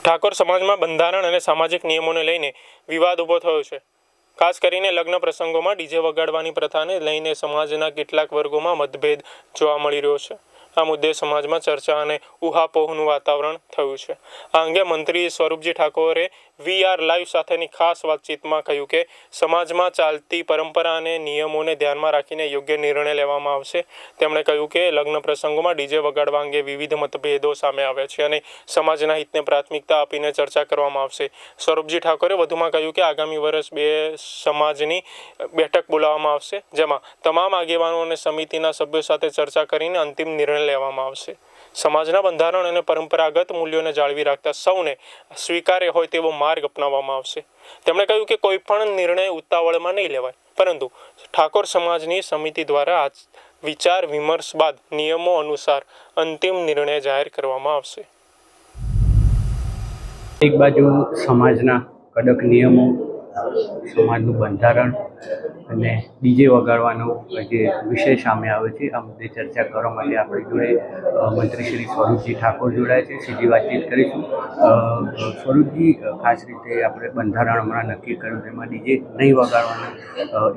ઠાકોર સમાજમાં બંધારણ અને સામાજિક નિયમોને લઈને વિવાદ ઊભો થયો છે। ખાસ કરીને લગ્ન પ્રસંગોમાં ડીજે વગાડવાની પ્રથાને લઈને સમાજના કેટલાક વર્ગોમાં મતભેદ જોવા મળી રહ્યો છે। આ મુદ્દે સમાજમાં ચર્ચા અને ઉહાપોહનું વાતાવરણ થયું છે। આ અંગે મંત્રી સ્વરૂપજી ઠાકોરે VR લાઈવ સાથેની ખાસ વાતચીતમાં કહ્યું કે સમાજમાં ચાલતી પરંપરા અને નિયમોને ધ્યાનમાં રાખીને યોગ્ય નિર્ણય લેવામાં આવશે। તેમણે કહ્યું કે લગ્ન પ્રસંગોમાં ડીજે વગાડવા અંગે વિવિધ મતભેદો સામે આવ્યા છે અને સમાજના હિતને પ્રાથમિકતા આપીને ચર્ચા કરવામાં આવશે। સ્વરૂપજી ઠાકોરે વધુમાં કહ્યું કે આગામી વર્ષ 2 સમાજની બેઠક બોલાવવામાં આવશે, જેમાં તમામ આગેવાનો અને સમિતિના સભ્યો સાથે ચર્ચા કરીને અંતિમ નિર્ણય લેવામાં આવશે। સમાજના બંધારણ અને પરંપરાગત મૂલ્યોને જાળવી રાખતા સૌને સ્વીકાર્ય હોય તેવો માર્ગ અપનાવવામાં આવશે। તેમણે કહ્યું કે કોઈ પણ નિર્ણય ઉતાવળમાં નહીં લેવાય, પરંતુ ઠાકોર સમાજની સમિતિ દ્વારા વિચાર વિમર્શ બાદ નિયમો અનુસાર અંતિમ નિર્ણય જાહેર કરવામાં આવશે। એક બાજુ સમાજના કડક નિયમો, સમાજનું બંધારણ અને ડીજે વગાડવાનો જે વિષય સામે આવે છે, આ મુદ્દે ચર્ચા કરવા માટે આપણી જોડે મંત્રી શ્રી સ્વરૂપજી ઠાકોર જોડાયા છે। સીધી વાતચીત કરીશું। સ્વરૂપજી, ખાસ રીતે આપણે બંધારણ હમણાં નક્કી કર્યું, તેમાં ડીજે નહીં વગાડવાનો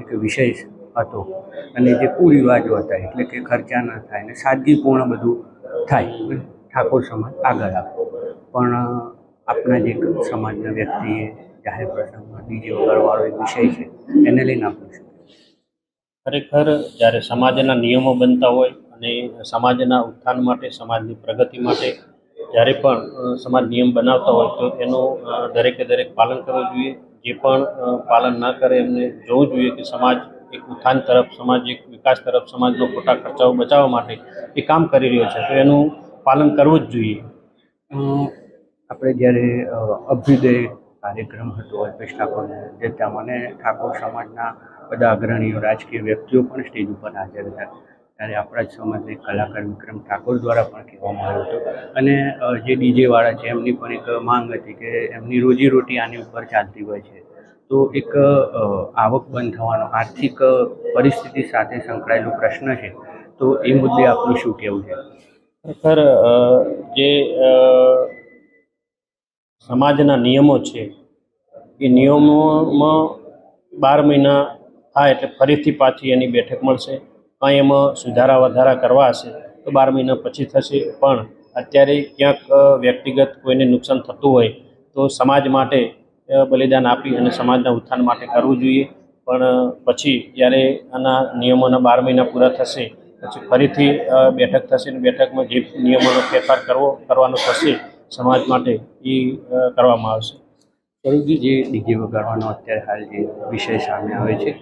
એક વિષય હતો અને જે કુરિવાજો હતા, એટલે કે ખર્ચા ન થાય અને સાદગીપૂર્ણ બધું થાય, ઠાકોર સમાજ આગળ આવે। પણ આપણા જે સમાજના વ્યક્તિએ જાહેર પ્રસંગમાં ડીજે વગાડવાનો એક વિષય છે, એને લઈને આપણે ખરેખર જ્યારે સમાજના નિયમો બનતા હોય અને સમાજના ઉત્થાન માટે, સમાજની પ્રગતિ માટે જ્યારે પણ સમાજ નિયમ બનાવતા હોય તો એનું દરેકે દરેક પાલન કરવું જોઈએ। જે પણ પાલન ના કરે એમને જોવું જોઈએ કે સમાજ એક ઉત્થાન તરફ, સમાજ એક વિકાસ તરફ, સમાજનો ખોટા ખર્ચાઓ બચાવવા માટે એ કામ કરી રહ્યો છે, તો એનું પાલન કરવું જ જોઈએ। આપણે જ્યારે અભ્યુદય કાર્યક્રમ હતો અલ્પેશ ઠાકોરનો, ત્યાં મને ઠાકોર સમાજના બધા અગ્રણીઓ, રાજકીય વ્યક્તિઓ પણ સ્ટેજ ઉપર હાજર હતા, ત્યારે આપણા જ સમાજના એક કલાકાર વિક્રમ ઠાકોર દ્વારા પણ કહેવામાં આવ્યો હતો અને જે ડીજેવાળા છે એમની પણ એક માંગ હતી કે એમની રોજીરોટી આની ઉપર ચાલતી હોય છે, તો એક આવક બંધ થવાનો, આર્થિક પરિસ્થિતિ સાથે સંકળાયેલો પ્રશ્ન છે, તો એ મુદ્દે આપનું શું કહેવું છે? ખરેખર જે સમાજના નિયમો છે એ નિયમોમાં 12 મહિના થાય એટલે ફરીથી પાછી એની બેઠક મળશે। કાંઈ એમાં સુધારા વધારા કરવા હશે તો 12 મહિના પછી થશે, પણ અત્યારે ક્યાંક વ્યક્તિગત કોઈને નુકસાન થતું હોય તો સમાજ માટે બલિદાન આપી અને સમાજના ઉત્થાન માટે કરવું જોઈએ। પણ પછી જ્યારે આના નિયમોના 12 મહિના પૂરા થશે પછી ફરીથી બેઠક થશે અને બેઠકમાં જે નિયમોનો ફેરફાર કરવાનો થશે સમાજ માટે એ કરવામાં આવશે। સ્વરૂપજી, જે ડીજે વગાડવાનો અત્યારે હાલ જે વિષય સામે આવે છે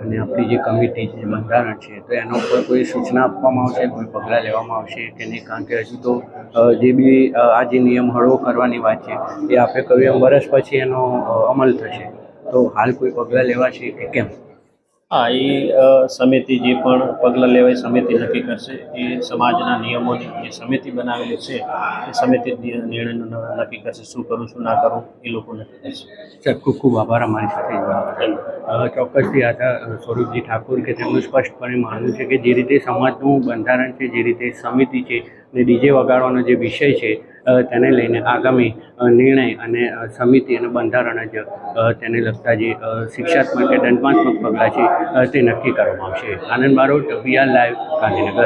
અને આપણી જે કમિટી છે, બંધારણ છે, તો એના ઉપર કોઈ સૂચના આપવામાં આવશે, કોઈ પગલાં લેવામાં આવશે કે નહીં? કારણ કે હજુ તો જે બી આ જે નિયમ હળવો કરવાની વાત છે એ આપણે કહ્યું એમ વર્ષ પછી એનો અમલ થશે, તો હાલ કોઈ પગલાં લેવાશે કે કેમ? હા, એ સમિતિ જે પણ પગલાં લેવાય સમિતિ નક્કી કરશે। એ સમાજના નિયમોની જે સમિતિ બનાવેલી છે એ સમિતિ નિર્ણય નક્કી કરશે, શું કરવું શું ના કરવું એ લોકો નક્કી કરશે। સર, ખૂબ ખૂબ આભાર અમારી સાથે જોડાવા। ચોક્કસથી હતા સ્વરૂપજી ઠાકોર કે તેમનું સ્પષ્ટપણે માનવું છે કે જે રીતે સમાજનું બંધારણ છે, જે રીતે સમિતિ છે અને ડીજે વગાડવાનો જે વિષય છે તેને લઈને આગામી નિર્ણય અને સમિતિ અને બંધારણ જ તેને લગતા જે શિક્ષાત્મક કે દંડાત્મક પગલાં છે તે નક્કી કરવામાં આવશે। આનંદ બારોટ, VR લાઈવ, ગાંધીનગર।